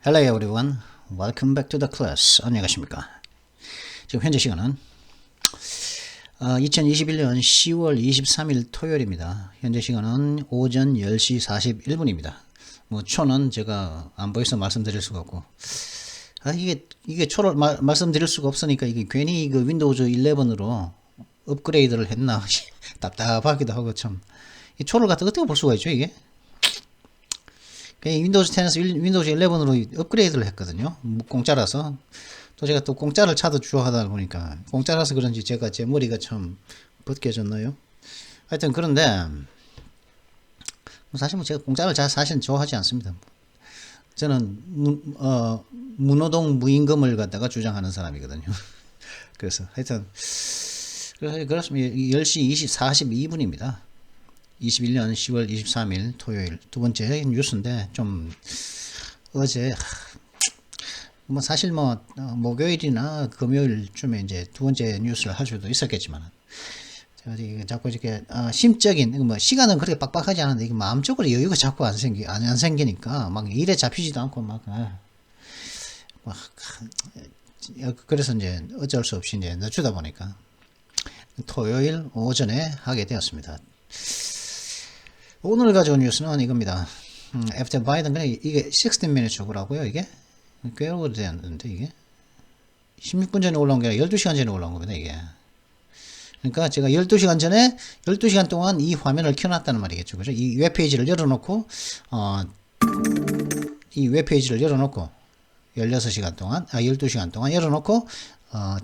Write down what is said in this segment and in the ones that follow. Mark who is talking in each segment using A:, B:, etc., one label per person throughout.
A: Hello everyone, welcome back to the class. 안녕하십니까? 지금 현재 시간은 2021년 10월 23일 토요일입니다. 현재 시간은 오전 10시 41분입니다. 뭐 초는 제가 안 보여서 말씀드릴 수가 없고, 이게 초를 말씀드릴 수가 없으니까 이게 괜히 그 윈도우즈 11으로 업그레이드를 했나 답답하기도 하고 참. 이 초를 갖다 어떻게 볼 수가 있죠 이게? 윈도우즈 10에서 윈도우즈 11으로 업그레이드를 했거든요. 공짜라서. 또 제가 또 공짜를 찾아 주하다 보니까 공짜라서 그런지 제 머리가 참 벗겨졌나요? 하여튼 그런데 사실 뭐 제가 공짜를 사실 좋아하지 않습니다. 저는 무노동 무임금을 갖다가 주장하는 사람이거든요. 그래서 하여튼 그렇습니다. 10시 42분입니다. 21년 10월 23일 토요일 두 번째 뉴스인데 좀 어제 뭐 사실 목요일이나 금요일쯤에 이제 두 번째 뉴스를 할 수도 있었겠지만 제가 자꾸 이렇게 심적인 뭐 시간은 그렇게 빡빡하지 않은데 이게 마음적으로 여유가 자꾸 안 생기니까 막 일에 잡히지도 않고 그래서 이제 어쩔 수 없이 이제 늦추다 보니까 토요일 오전에 하게 되었습니다. 오늘 가져온 뉴스는 이겁니다. After Biden, 이게 16 minutes 쇼라고요, 이게? 꽤 오래됐는데, 이게? 16분 전에 올라온 게 아니라 12시간 전에 올라온 겁니다, 이게. 그러니까 제가 12시간 전에, 12시간 동안 이 화면을 켜놨다는 말이겠죠, 그죠? 이 웹페이지를 열어놓고, 16시간 동안, 12시간 동안 열어놓고,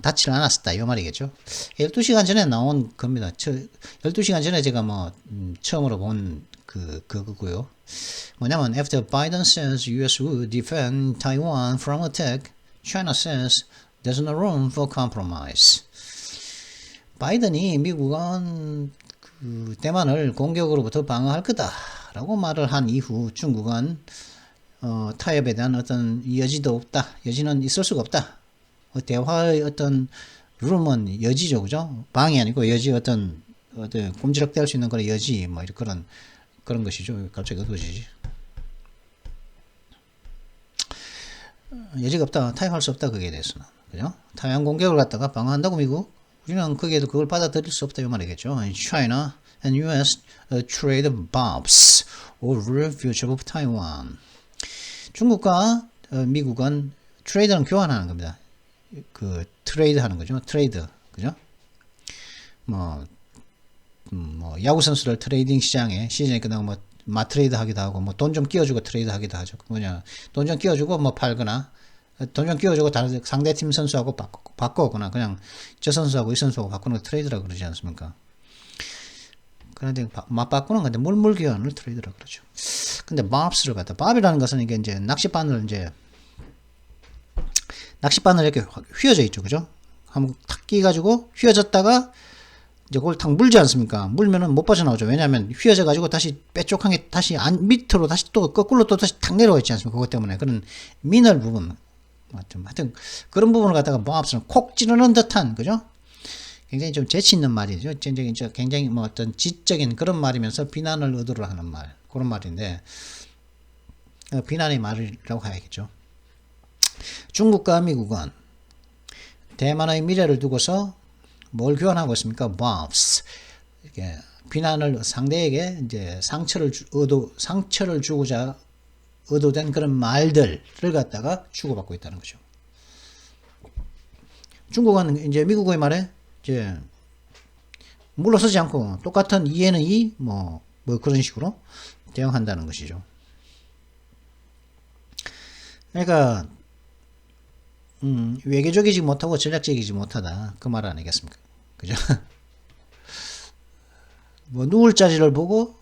A: 닫지를 않았었다, 이 말이겠죠. 12시간 전에 나온 겁니다. 12시간 전에 제가 처음으로 본 그거고요. 뭐냐면, after Biden says US would defend Taiwan from attack, China says there's no room for compromise. 바이든이 미국은 대만을 공격으로부터 방어할 거다라고 말을 한 이후 중국은 타협에 대한 어떤 여지도 없다. 여지는 있을 수가 없다. 대화의 어떤 룸은 여지죠, 그죠? 방이 아니고 여지 어떤 꼼지락대할 수 있는 그런 여지 뭐 그런 것이죠. 갑자기 어두워지지. 여지가 없다, 타협할 수 없다 그게 대해서는, 그죠? 타이완 공격을 갖다가 방어한다고 미국, 우리는 그걸 받아들일 수 없다 이 말이겠죠. China and U.S. trade bumps over future of Taiwan. 중국과 미국은 트레이드는 교환하는 겁니다. 트레이드 하는 거죠. 트레이드. 그죠? 야구 선수들 트레이딩 시장이 끝나고 마트레이드 하기도 하고, 돈 좀 끼워주고 트레이드 하기도 하죠. 돈 좀 끼워주고 팔거나, 돈 좀 끼워주고 다른 상대팀 선수하고 바꾸거나, 그냥 저 선수하고 이 선수하고 바꾸는 거 트레이드라고 그러지 않습니까? 그런데 바꾸는 건데, 물물 교환을 트레이드라고 그러죠. 근데 babs를 bab이라는 것은 이게 이제 낚싯바늘 이렇게 휘어져 있죠, 그죠? 한번 탁 끼가지고 휘어졌다가 이제 그걸 탁 물지 않습니까? 물면은 못 빠져나오죠. 왜냐하면 휘어져가지고 다시 빼쪽한 게 다시 밑으로 다시 또 거꾸로 또 다시 탁 내려와 있지 않습니까? 그것 때문에 그런 미널 부분, 하여튼 그런 부분을 갖다가 babs는 콕 찌르는 듯한, 그죠? 굉장히 좀 재치 있는 말이죠. 굉장히 어떤 지적인 그런 말이면서 비난을 의도로 하는 말, 그런 말인데 비난의 말이라고 해야겠죠. 중국과 미국은 대만의 미래를 두고서 뭘 교환하고 있습니까? bombs. 이렇게 비난을 상대에게 이제 상처를 주고자 의도된 그런 말들을 갖다가 주고받고 있다는 거죠. 중국은 이제 미국의 말에 이제 물러서지 않고 똑같은 이해는 뭐 그런 식으로 대응한다는 것이죠. 그러니까 외교적이지 못하고 전략적이지 못하다 그 말 아니겠습니까? 그죠? 누울 자리를 보고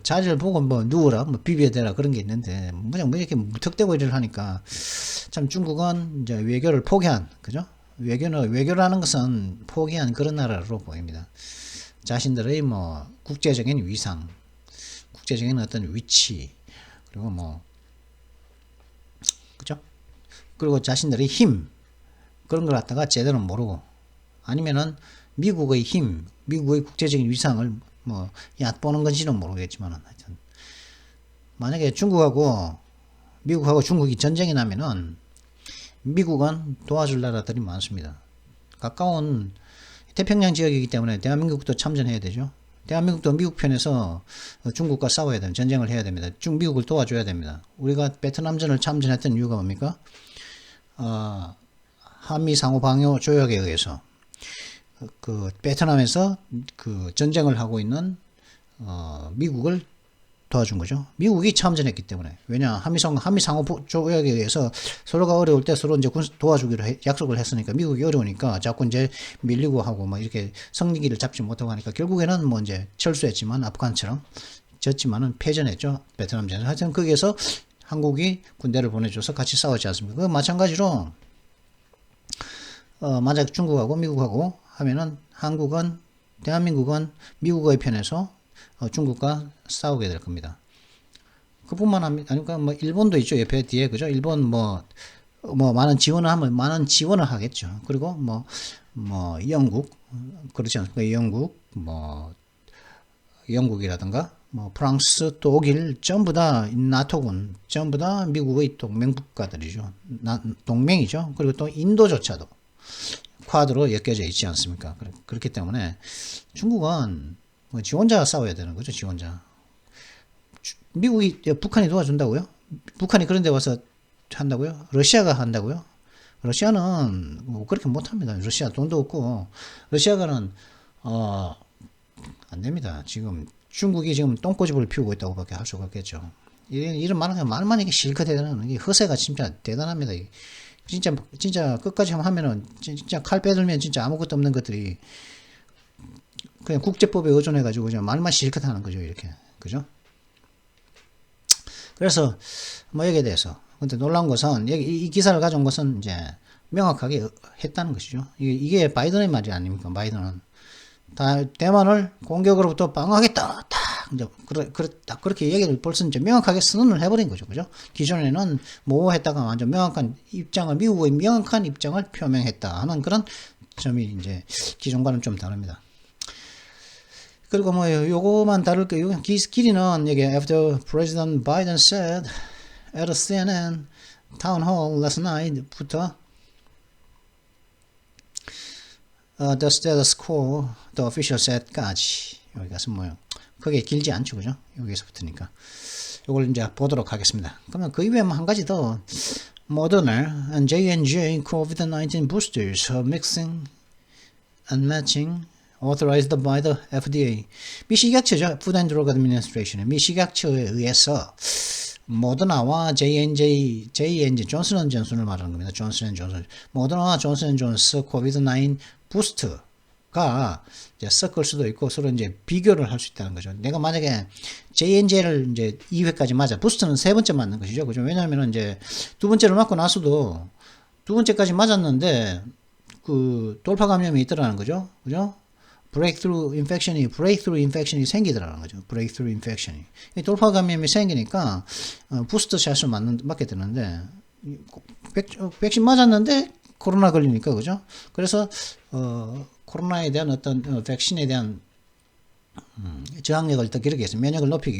A: 자리를 보고 누우라 비벼대라 그런 게 있는데 그냥 이렇게 무턱대고 일을 하니까 참 중국은 이제 외교를 포기한, 그죠? 외교라는 것은 포기한 그런 나라로 보입니다. 자신들의 국제적인 위상, 국제적인 어떤 위치, 그리고 그죠? 그리고 자신들의 힘, 그런 걸 갖다가 제대로 모르고, 아니면은 미국의 힘, 미국의 국제적인 위상을 얕보는 건지는 모르겠지만, 하여튼 만약에 중국하고 미국하고 중국이 전쟁이 나면은 미국은 도와줄 나라들이 많습니다. 가까운 태평양 지역이기 때문에 대한민국도 참전해야 되죠. 대한민국도 미국 편에서 중국과 싸워야 됩니다. 전쟁을 해야 됩니다. 미국을 도와줘야 됩니다. 우리가 베트남전을 참전했던 이유가 뭡니까? 한미 상호 방어 조약에 의해서 그 베트남에서 그 전쟁을 하고 있는 미국을 도와준 거죠. 미국이 참전했기 때문에. 왜냐, 한미 상호 조약에 의해서 서로가 어려울 때 서로 이제 도와주기로 약속을 했으니까 미국이 어려우니까 자꾸 이제 밀리고 하고 뭐 이렇게 성리기를 잡지 못하고 하니까 결국에는 뭐 이제 철수했지만 아프간처럼 졌지만은 패전했죠. 베트남전에서. 하여튼 거기에서 한국이 군대를 보내줘서 같이 싸웠지 않습니까? 그 마찬가지로 만약 중국하고 미국하고 하면은 대한민국은 미국의 편에서 중국과 싸우게 될 겁니다. 그뿐만 아니까 뭐 일본도 있죠. 옆에 뒤에 그죠? 일본 뭐 많은 지원을 하면 많은 지원을 하겠죠. 그리고 뭐 영국 그렇지 않습니까? 영국이라든가 뭐 프랑스, 독일 전부 다 나토군 전부 다 미국의 동맹 국가들이죠. 동맹이죠. 그리고 또 인도조차도 쿼드로 엮여져 있지 않습니까? 그렇기 때문에 중국은 뭐 지원자가 싸워야 되는 거죠. 지원자. 북한이 도와준다고요? 북한이 그런 데 와서 한다고요? 러시아가 한다고요? 러시아는 뭐 그렇게 못합니다. 러시아 돈도 없고 러시아가는 안 됩니다. 지금 중국이 지금 똥꼬집을 피우고 있다고 밖에 할 수가 없겠죠. 이런 말만 이게 실컷 대단한 게 허세가 진짜 대단합니다. 진짜 끝까지 하면은 진짜 칼 빼들면 진짜 아무것도 없는 것들이 그냥 국제법에 의존해가지고 그냥 말만 실컷 하는 거죠, 이렇게. 그죠? 그래서, 뭐, 여기에 대해서. 근데 놀라운 것은, 이 기사를 가져온 것은 이제 명확하게 했다는 것이죠. 이게 바이든의 말이 아닙니까, 바이든은. 대만을 공격으로부터 방어하겠다. 딱, 이제, 딱 그렇게 얘기를 벌써 이제 명확하게 선언을 해버린 거죠. 그죠? 기존에는 모호했다가 완전 미국의 명확한 입장을 표명했다 하는 그런 점이 이제 기존과는 좀 다릅니다. 그리고 뭐 요거만 다룰게요. 길이는 여기 after President Biden said at a CNN town hall last night부터 the status quo, the official set까지 여기 가서 뭐요. 그게 길지 않죠, 그죠? 여기서부터니까 요걸 이제 보도록 하겠습니다. 그러면 그 이외에 한 가지 더 Moderna and J&J COVID-19 boosters are mixing and matching. authorized by the FDA. 미 식약처죠. Food and Drug Administration. 미 식약처에 의해서 모더나와 J&J 존슨앤존슨을 말하는 겁니다. 존슨앤존슨. 모더나와 존슨앤존슨 코비드-19 부스트가 이제 섞을 수도 있고 서로 이제 비교를 할 수 있다는 거죠. 내가 만약에 J&J를 이제 2회까지 맞아. 부스트는 3번째 맞는 것이죠. 그죠? 왜냐하면 이제 2번째를 맞고 나서도 2번째까지 맞았는데 그 돌파 감염이 있더라는 거죠. 그죠? breakthrough infection이 생기더라는 거죠. breakthrough infection이. 돌파 감염이 생기니까 부스터 샷을 맞게 되는데 백신 맞았는데 코로나 걸리니까 그죠? 그래서 코로나에 대한 어떤 백신에 대한 저항력을 더 기르기 위해서 면역력을 높이기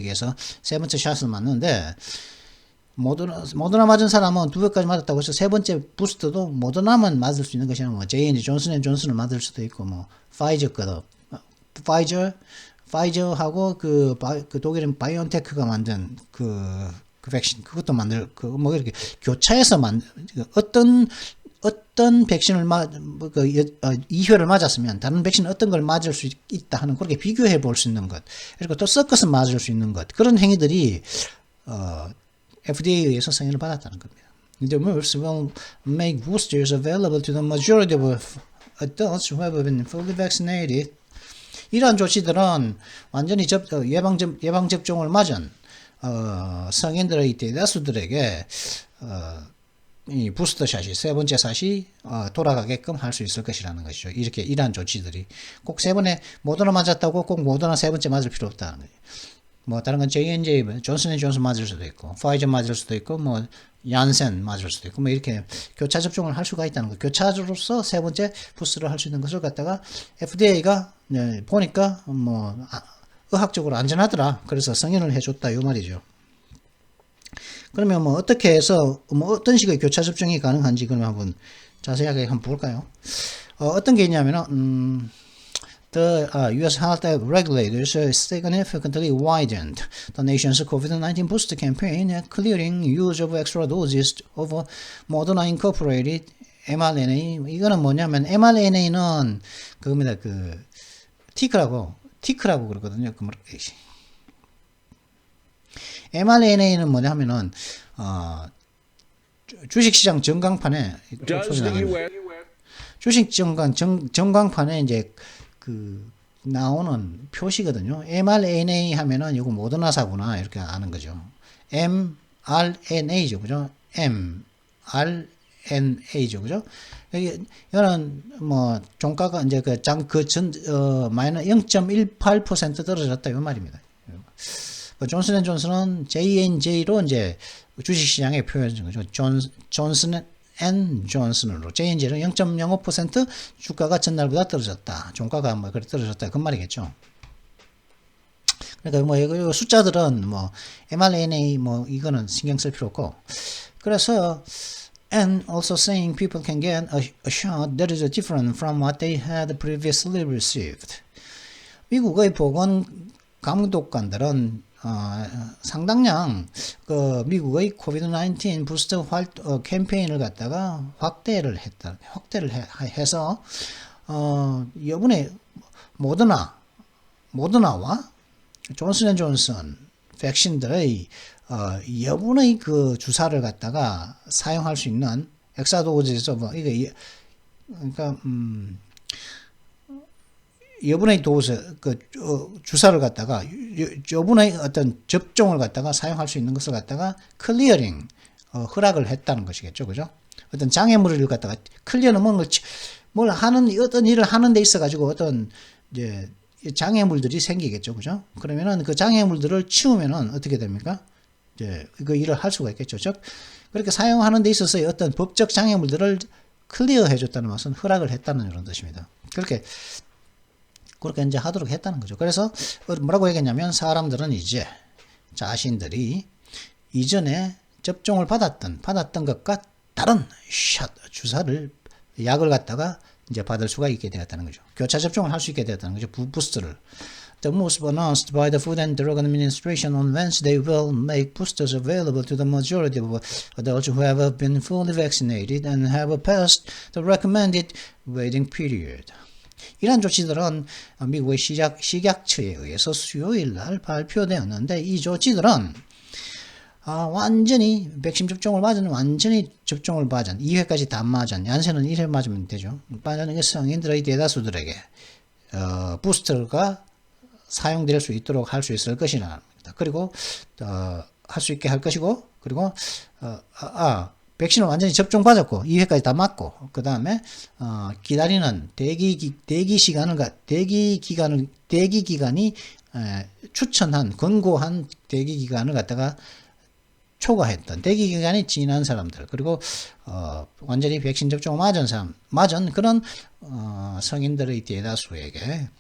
A: 위해서 세 번째 샷을 맞는데 모더나 맞은 사람은 2회까지 맞았다고 해서 세 번째 부스터도 모더나만 맞을 수 있는 것이 아니라 뭐 J&J 존슨앤존슨을 맞을 수도 있고 뭐 파이저하고 그 독일인 바이온테크가 만든 그 백신 그것도 뭐 이렇게 교차해서 어떤 백신을 2회를 맞았으면 다른 백신 어떤 걸 맞을 수 있다 하는 그렇게 비교해 볼 수 있는 것 그리고 또 섞어서 맞을 수 있는 것 그런 행위들이 FDA에 의해서 승인을 받았다는 겁니다. The moves will make boosters available to the majority of adults who have been fully vaccinated. 이러한 조치들은 완전히 예방접종을 맞은 성인들의 대다수들에게 이 부스터샷이 세 번째 샷이 돌아가게끔 할 수 있을 것이라는 것이죠. 이러한 조치들이 꼭 세 번에 모더나 맞았다고 꼭 모더나 세 번째 맞을 필요 없다는 거예요. 뭐 다른 건 J&J, 존슨앤존슨 맞을 수도 있고, 파이저 맞을 수도 있고, 뭐 얀센 맞을 수도 있고, 뭐 이렇게 교차 접종을 할 수가 있다는 거. 교차로서 세 번째 부스를 할 수 있는 것을 갖다가 FDA가 보니까 뭐 의학적으로 안전하더라. 그래서 승인을 해줬다 이 말이죠. 그러면 뭐 어떻게 해서 뭐 어떤 식의 교차 접종이 가능한지 그러면 한번 자세하게 한번 볼까요? 어떤 게 있냐면은 the U.S. health regulators significantly widened the nation's COVID-19 booster campaign, clearing use of extra doses of Moderna Incorporated mRNA. 이거는 뭐냐면 mRNA는 그겁니다. 그 티크라고 그러거든요. mRNA는 뭐냐면은 주식시장 전광판에 주식 전광판에 이제 그 나오는 표시거든요. mRNA 하면은 이거 모더나사구나 이렇게 아는 거죠. mRNA죠, 그죠? mRNA죠, 그죠? 이거는 뭐 종가가 이제 마이너스 0.18% 떨어졌다 이 말입니다. 존슨앤존슨은 J&J로 이제 주식시장에 표현한 거죠. 존슨앤존슨으로 J&J는 0.05% 주가가 전날보다 떨어졌다. 종가가 뭐 그렇게 떨어졌다 그 말이겠죠. 그러니까 뭐 이거 숫자들은 뭐 mRNA 뭐 이거는 신경 쓸 필요 없고 그래서 and also saying people can get a shot that is different from what they had previously received. 미국의 보건 감독관들은 상당량 그 미국의 코비드-19 부스터 캠페인을 갖다가 확대를 해서 이번에 모더나와 존슨앤존슨 백신들의 여분의 그 주사를 갖다가 사용할 수 있는 엑사도즈에서 이게 그러니까 여분의 도스 주사를 갖다가 여분의 어떤 접종을 갖다가 사용할 수 있는 것을 갖다가 클리어링 허락을 했다는 것이겠죠, 그죠? 어떤 장애물을 갖다가 클리어는 뭘 하는 어떤 일을 하는 데 있어 가지고 어떤 이제 장애물들이 생기겠죠, 그죠? 그러면은 그 장애물들을 치우면은 어떻게 됩니까? 이제 그 일을 할 수가 있겠죠, 즉 그렇게 사용하는 데 있어서 어떤 법적 장애물들을 클리어해 줬다는 것은 허락을 했다는 이런 뜻입니다. 그렇게 이제 하도록 했다는 거죠. 그래서 뭐라고 얘기했냐면 사람들은 이제 자신들이 이전에 접종을 받았던 것과 다른 주사를 약을 갖다가 이제 받을 수가 있게 되었다는 거죠. 교차 접종을 할 수 있게 되었다는 거죠. 부스터를. The move announced by the Food and Drug Administration on Wednesday will make boosters available to the majority of adults who have been fully vaccinated and have passed the recommended waiting period. 이러한 조치들은 미국의 식약처에 의해서 수요일 날 발표되었는데 이 조치들은 완전히 백신 접종을 맞은 완전히 접종을 맞은 2회까지 다 맞은 얀센은 1회 맞으면 되죠. 맞은 성인들의 대다수들에게 부스터가 사용될 수 있도록 할 수 있을 것이라 그리고 할 수 있게 할 것이고 그리고 백신을 완전히 접종받았고 2회까지 다 맞고 그 다음에 기다리는 대기 기간이 추천한 권고한 대기 기간을 갖다가 초과했던 대기 기간이 지난 사람들 그리고 완전히 백신 접종을 맞은 그런 성인들의 대다수에게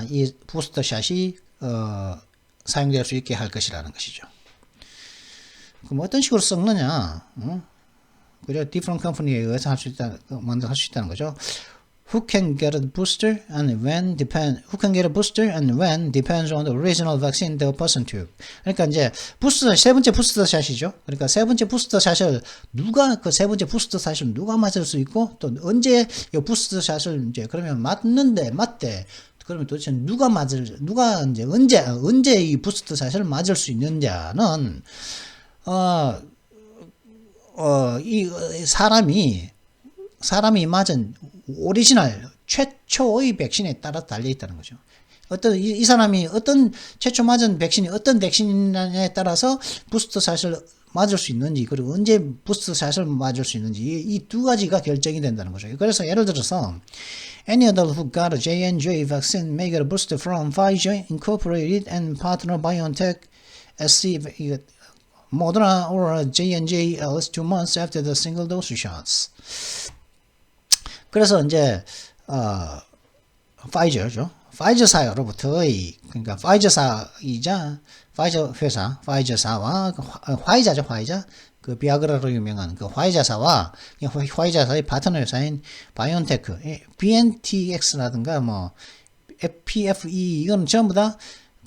A: 이 부스터샷이 사용될 수 있게 할 것이라는 것이죠. 그럼 어떤 식으로 썩느냐? 그죠? different company에 의해서 할 수 있다는 거죠. Who can get a booster and when depends on the original vaccine the person took. 그러니까 이제 세 번째 부스터 샷이죠. 그러니까 세 번째 부스터 샷을 누가 맞을 수 있고 또 언제 이 부스터 샷을 이제 그러면 맞대. 그러면 도대체 누가 이제 언제 이 부스터 샷을 맞을 수 있느냐는 이 사람이 맞은 오리지널 최초의 백신에 따라 달려 있다는 거죠. 이 사람이 어떤 최초 맞은 백신이 어떤 백신에 따라서 부스터 샷을 맞을 수 있는지 그리고 언제 부스터 샷을 맞을 수 있는지 이 두 가지가 결정이 된다는 거죠. 그래서 예를 들어서 any adult who got a J&J vaccine may get a booster from Pfizer Incorporated and partner BioNTech SC Moderna or J&J at least 2 months after the single dose shots. 그래서 이제 파이저죠. 파이저사로부터의, 그러니까 파이저사이자 파이저 회사, 파이저사와 화이자죠, 화이자. 그 비아그라로 유명한 그 화이자사와 화이자사의 파트너 회사인 바이온테크, BNTX라든가 뭐 PFE 이건 전부 다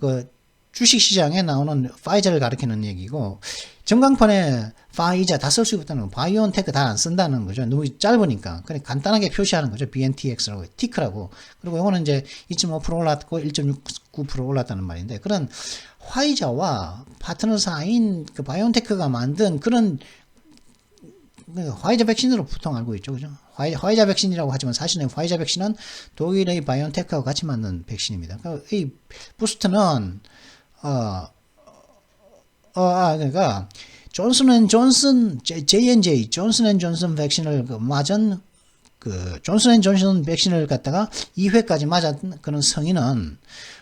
A: 그 주식 시장에 나오는 파이자를 가리키는 얘기고, 전광판에 파이자 다 쓸 수 있다는 건 바이온테크 다 안 쓴다는 거죠. 너무 짧으니까. 그냥 간단하게 표시하는 거죠. BNTX라고, 티크라고. 그리고 이거는 이제 2.5% 올랐고 1.69% 올랐다는 말인데, 그런 화이자와 파트너사인 그 바이온테크가 만든 그런 화이자 백신으로 보통 알고 있죠. 그죠? 화이자 백신이라고 하지만 사실은 화이자 백신은 독일의 바이온테크하고 같이 만든 백신입니다. 그러니까 이 부스트는 그러니까 존슨앤존슨 J&J 존슨앤존슨 백신을 맞은 그 존슨앤존슨 백신을 갖다가 2회까지 맞은 그런 성인은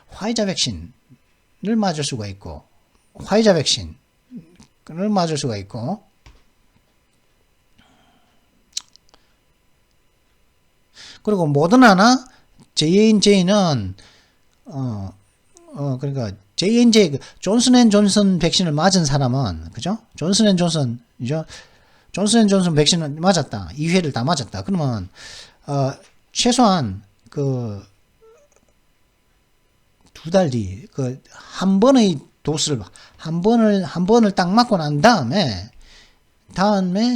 A: 화이자 백신을 맞을 수가 있고, 화이자 백신을 맞을 수가 있고, 그리고 모더나나 J&J는 그러니까 J&J 존슨앤존슨 백신을 맞은 사람은, 그죠? 존슨앤존슨이죠. 존슨앤존슨 백신을 맞았다. 2회를 다 맞았다. 그러면 최소한 그 2달 뒤 그 한 번의 도수를 한 번을 딱 맞고 난 다음에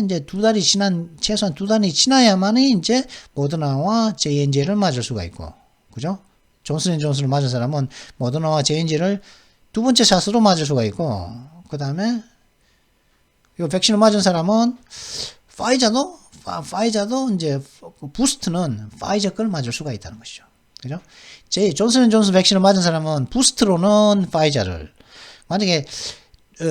A: 이제 2달이 지난, 최소한 2달이 지나야만이 이제 모더나와 J&J를 맞을 수가 있고, 그죠? 존슨앤존슨을 맞은 사람은 모더나와 J&J를 두 번째 샷으로 맞을 수가 있고, 그 다음에 이 백신을 맞은 사람은 파이자도 이제 부스트는 파이자 걸 맞을 수가 있다는 것이죠. 그죠? 존슨앤존슨 백신을 맞은 사람은 부스트로는 파이자를, 만약에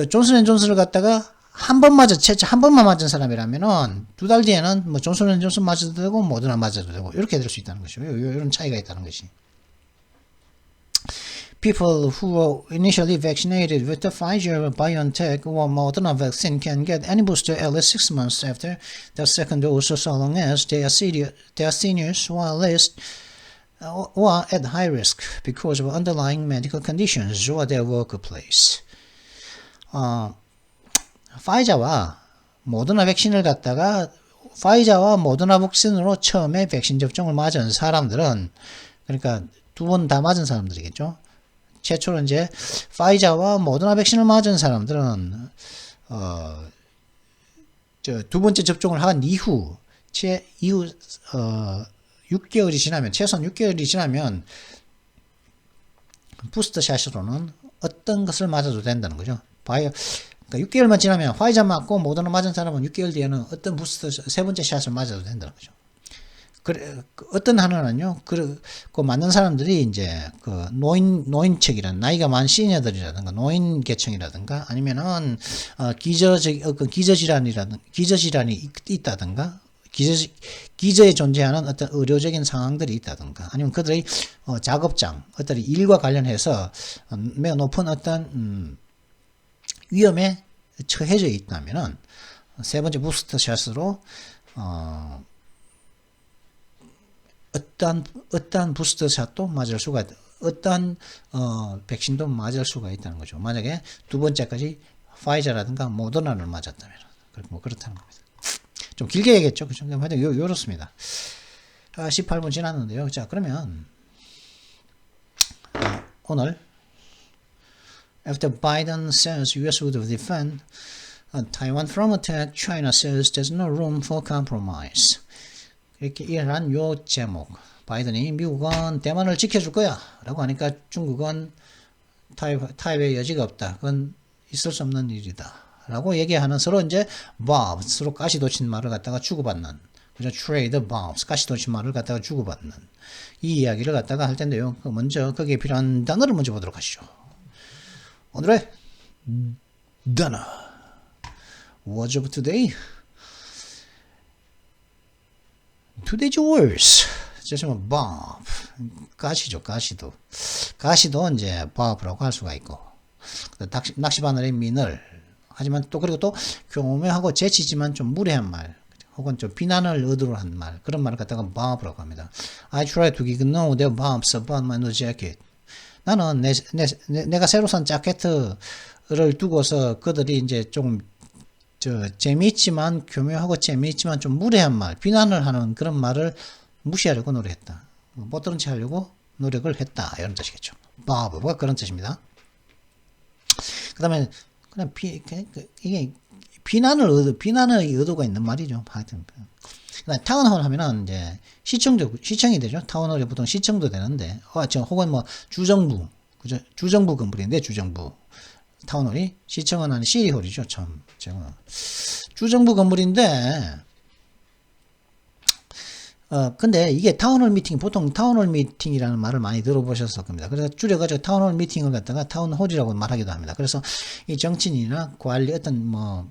A: 존슨앤존슨을 갖다가 한 번만 맞은 사람이라면은 2달 뒤에는 뭐 존슨앤존슨 맞아도 되고 모더나 맞아도 되고 이렇게 될 수 있다는 것이죠. 이런 차이가 있다는 것이. People who were initially vaccinated with the Pfizer, BioNTech, or Moderna vaccine can get any booster at least 6 months after their second dose, so long as they are seniors who are at high risk because of underlying medical conditions or their workplace. 파이자와 모더나 백신을 갖다가 파이자와 모더나 백신으로 처음에 백신 접종을 맞은 사람들은, 그러니까 2번 다 맞은 사람들이겠죠. 최초로 이제 파이자와 모더나 백신을 맞은 사람들은 두 번째 접종을 한 이후 6개월이 지나면, 최소한 6개월이 지나면 부스터 샷으로는 어떤 것을 맞아도 된다는 거죠. 그러니까 6개월만 지나면 화이자 맞고 모더나 맞은 사람은 6개월 뒤에는 어떤 부스터 세 번째 샷을 맞아도 된다는 거죠. 그래, 어떤 하나는요, 그 맞는 사람들이 이제 그 노인층이란, 나이가 많은 시니어들이라든가 노인 계층이라든가 아니면은 기저질환이 있다든가 기저에 존재하는 어떤 의료적인 상황들이 있다든가 아니면 그들의 작업장, 어떤 일과 관련해서 매우 높은 어떤 위험에 처해져 있다면은 세 번째 부스터 샷으로 어떠한 부스터 샷도 맞을 수가 있다. 어떠한 백신도 맞을 수가 있다는 거죠. 만약에 두 번째까지 파이자라든가 모더나를 맞았다면 뭐 그렇다는 겁니다. 좀 길게 얘기했죠. 그죠? 하여튼 요렇습니다. 18분 지났는데요. 자, 그러면 오늘 After Biden says US would defend Taiwan from attack, China says there's no room for compromise. 이렇게 이런 요 제목. 바이든이 미국은 대만을 지켜줄 거야 라고 하니까 중국은 타협의 여지가 없다. 그건 있을 수 없는 일이다. 라고 얘기하는 서로 이제 bombs, 서로 가시도친 말을 갖다가 주고받는, 그죠? trade bombs, 가시도친 말을 갖다가 주고받는 이 이야기를 갖다가 할 텐데요. 먼저 거기에 필요한 단어를 먼저 보도록 하시죠. 오늘의 단어 Words of today. Today's words. 제시면 bomb. 가시죠, 가시도. 가시도 이제 bomb라고 할 수가 있고. 낚시바늘의 미늘. 하지만 또 그리고 또 교묘하고 재치지만 좀 무례한 말. 혹은 좀 비난을 의도로 한 말, 그런 말을 갖다가 bomb라고 합니다. I try to ignore their bombs about my new jacket. 나는 내가 새로 산 자켓을 두고서 그들이 이제 좀 재미있지만 교묘하고 재미있지만 좀 무례한 말, 비난을 하는 그런 말을 무시하려고 노력했다. 못 들은 체 하려고 노력을 했다. 이런 뜻이겠죠. bob가 그런 뜻입니다. 그 다음에 그냥 이게 비난의 의도가 있는 말이죠. 하여튼. 그다음 타운홀 하면은 이제 시청이 되죠. 타운홀이 보통 시청도 되는데, 혹은 뭐 주정부, 그죠? 주정부 건물인데 주정부. 타운홀이 시청은 아닌 시리홀이죠. 참, 주정부 건물인데, 근데 이게 타운홀 미팅, 보통 타운홀 미팅이라는 말을 많이 들어보셨을 겁니다. 그래서 줄여가지고 타운홀 미팅을 갖다가 타운홀이라고 말하기도 합니다. 그래서 이 정치인이나 관리 어떤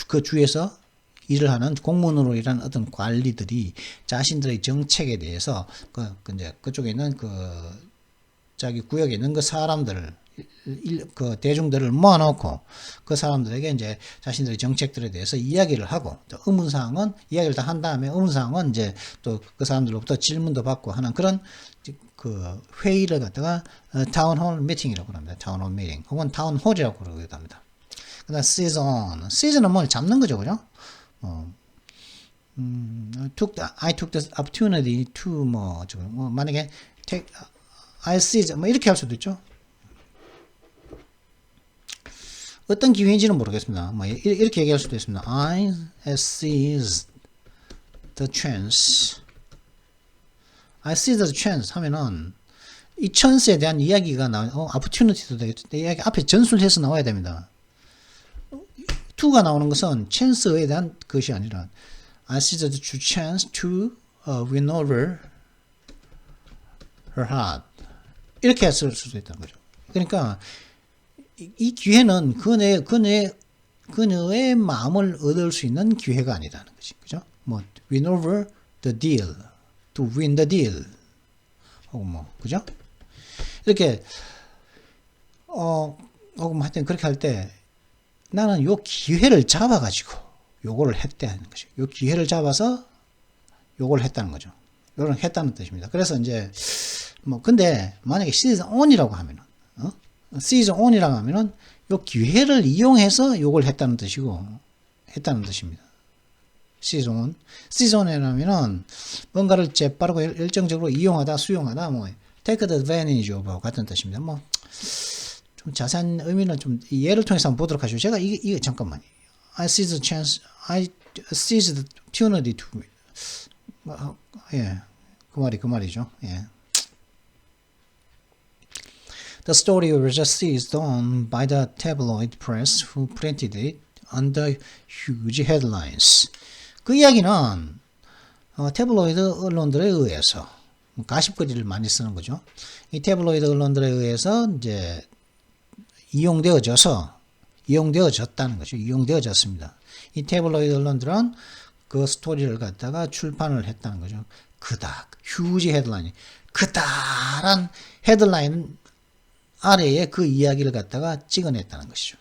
A: 그 주에서 일을 하는 공무원으로 일하는 어떤 관리들이 자신들의 정책에 대해서 이제 그쪽에 있는 자기 구역에 있는 그 사람들을 그 대중들을 모아놓고 그 사람들에게 이제 자신들의 정책들에 대해서 이야기를 하고 의문사항은 이야기를 다 한 다음에 의문사항은 이제 또 그 사람들로부터 질문도 받고 하는 그런 그 회의를 갖다가 타운홀 미팅이라고 합니다. 타운홀 미팅 혹은 타운홀이라고 그러기도 합니다. 그다음 시즌은 뭘 잡는 거죠, 그죠? I took the opportunity to 만약에 I seized 이렇게 할 수도 있죠. 어떤 기회인지는 모르겠습니다. 이렇게 얘기할 수도 있습니다. I seized the chance. I seized the chance 하면은 이 찬스에 대한 이야기가 opportunity도 되겠죠. 이야기 앞에 전술해서 나와야 됩니다. to가 나오는 것은 chance에 대한 것이 아니라 I seized the chance to win over her heart. 이렇게 했을 수도 있다는 거죠. 그러니까 이 기회는 그녀의 마음을 얻을 수 있는 기회가 아니라는 거지. 그죠? win over the deal. to win the deal. 혹은 그죠? 이렇게, 혹은 하여튼 그렇게 할 때 나는 요 기회를 잡아가지고 요거를 했다는 거죠. 요 기회를 잡아서 요걸 했다는 거죠. 요걸 했다는 뜻입니다. 그래서 이제, 근데 만약에 season on이라고 하면은, season on이라고 하면은 요 기회를 이용해서 요걸 했다는 뜻이고, 했다는 뜻입니다. season on이라면은 뭔가를 재빠르고 열정적으로 이용하다, 수용하다, take advantage of 같은 뜻입니다. 좀 자세한 의미는 좀 예를 통해서 한번 보도록 하죠. 제가 이게 잠깐만. I seized the chance. I seized the opportunity to. 예, 그 말이죠. 예. The story was just seized on by the tabloid press, who printed it under huge headlines. 그 이야기는 태블로이드 언론들에 의해서 가십거리를 많이 쓰는 거죠. 이 태블로이드 언론들에 의해서 이제 이용되어졌다는 거죠. 이용되어졌습니다. 이 태블로이드 언론들은 그 스토리를 갖다가 출판을 했다는 거죠. 휴지 헤드라인, 그다란 헤드라인 아래에 그 이야기를 갖다가 찍어냈다는 것이죠.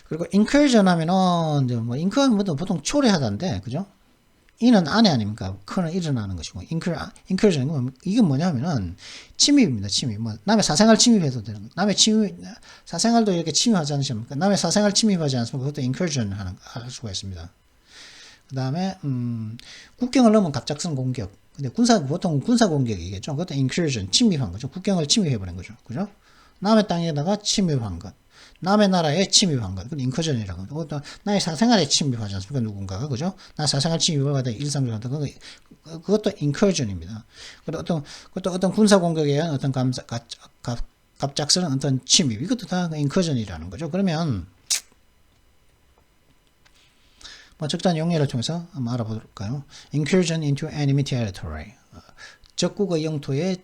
A: 그리고 incursion 하면은 incursion은 보통 초래하다인데, 그죠? 이는 안에 아닙니까? 그는 일어나는 것이고, incursion 이게 뭐냐면은 침입입니다. 침입. 남의 사생활 침입해도 되는 거. 남의 사생활도 이렇게 침입하지 않습니까? 남의 사생활 침입하지 않습니까? 그것도 incursion 할 수가 있습니다. 그 다음에 국경을 넘은 갑작스러운 공격. 근데 보통 군사 공격이겠죠. 그것도 incursion, 침입한 거죠. 국경을 침입해버린 거죠. 그죠? 남의 땅에다가 침입한 것. 남의 나라에 침입한 것. 그건 인커전이라고 합니다. 그것도 나의 사생활에 침입하지 않습니까? 누군가가. 그죠? 나 사생활 침입을 갖다 일상적으로 한다. 그것도 인커전입니다. 그것도 어떤 군사공격에 의한 어떤 갑작스러운 어떤 침입. 이것도 다 인커전이라는 거죠. 그러면, 적절한 용례를 통해서 한번 알아볼까요? Incursion into enemy territory. 적국의 영토에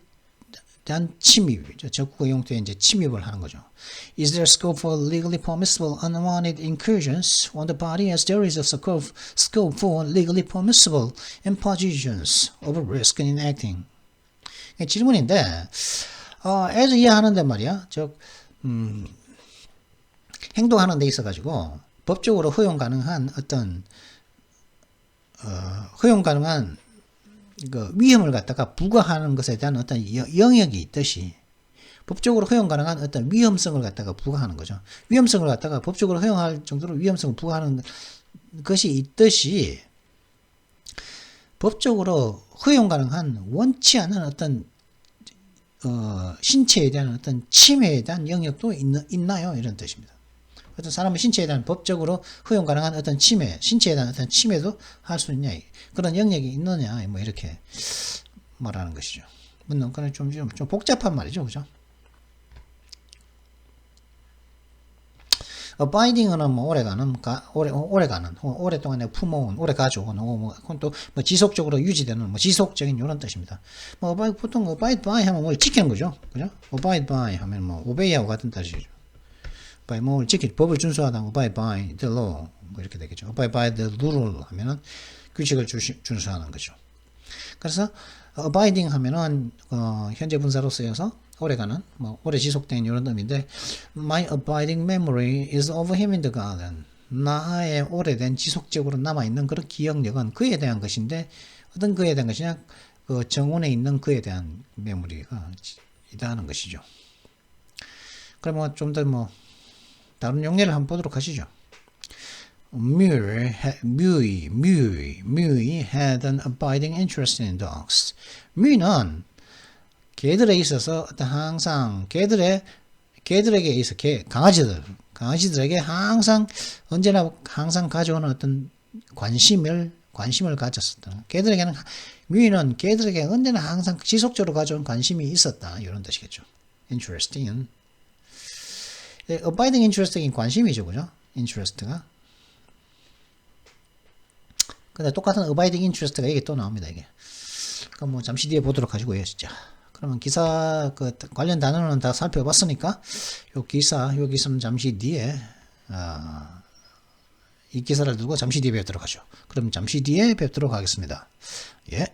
A: 대한 침입이죠. 적국의 영토에 이제 침입을 하는 거죠. Is there scope for legally permissible unwanted incursions on the body as there is a scope for legally permissible impositions of risk in acting? 질문인데, as 이해하는데 말이야. 행동하는 데 있어 가지고 법적으로 허용 가능한 어떤 허용 가능한 그 위험을 갖다가 부과하는 것에 대한 어떤 영역이 있듯이 법적으로 허용 가능한 어떤 위험성을 갖다가 부과하는 거죠. 위험성을 갖다가 법적으로 허용할 정도로 위험성을 부과하는 것이 있듯이 법적으로 허용 가능한 원치 않은 어떤 신체에 대한 어떤 침해에 대한 영역도 있나요? 이런 뜻입니다. 어떤 사람의 신체에 대한 법적으로 허용 가능한 어떤 침해, 신체에 대한 어떤 침해도 할 수 있냐, 그런 영역이 있느냐, 뭐 이렇게 말하는 것이죠. 물론 그건 좀 복잡한 말이죠, 그죠? abiding은 뭐 오래가는, 오랫동안 품어온, 오래 가져온, 그건 또 뭐 지속적으로 유지되는, 뭐 지속적인 이런 뜻입니다. 뭐 보통 abide by 하면 뭘 지키는 거죠, 그죠? abide by 하면 뭐 obey하고 같은 뜻이죠. by 뭘 법을 준수하다, abide by the law, 뭐 이렇게 되겠죠. abide by the rule 하면은 규칙을 준수하는 거죠. 그래서 abiding 하면은 현재 분사로 쓰여서 오래가는, 뭐 오래 지속된 이런 의미인데, my abiding memory is of him in the garden. 나의 오래된 지속적으로 남아있는 그런 기억력은 그에 대한 것인데, 어떤 그에 대한 것이냐, 그 정원에 있는 그에 대한 메모리가 있다는 것이죠. 그러면 좀 더 뭐 다른 용례를 한번 보도록 하시죠. Muir had an abiding interest in dogs. 뮤이는 개들에 있어서 어떤 항상 개들에게 있어 강아지들에게 언제나 가져오는 어떤 관심을 가졌었다. 뮤이는 개들에게 언제나 항상 지속적으로 가져온 관심이 있었다, 이런 뜻이겠죠. interesting. abiding interest인 관심이죠, 그죠? interest가. 근데 똑같은 abiding interest가 이게 또 나옵니다, 이게. 그럼 뭐 잠시 뒤에 보도록 하시고요, 진짜. 그러면 기사 관련 단어는 다 살펴봤으니까 요 기사는 잠시 뒤에 이 기사를 두고 잠시 뒤에 뵙도록 하죠. 그럼 잠시 뒤에 뵙도록 하겠습니다. 예.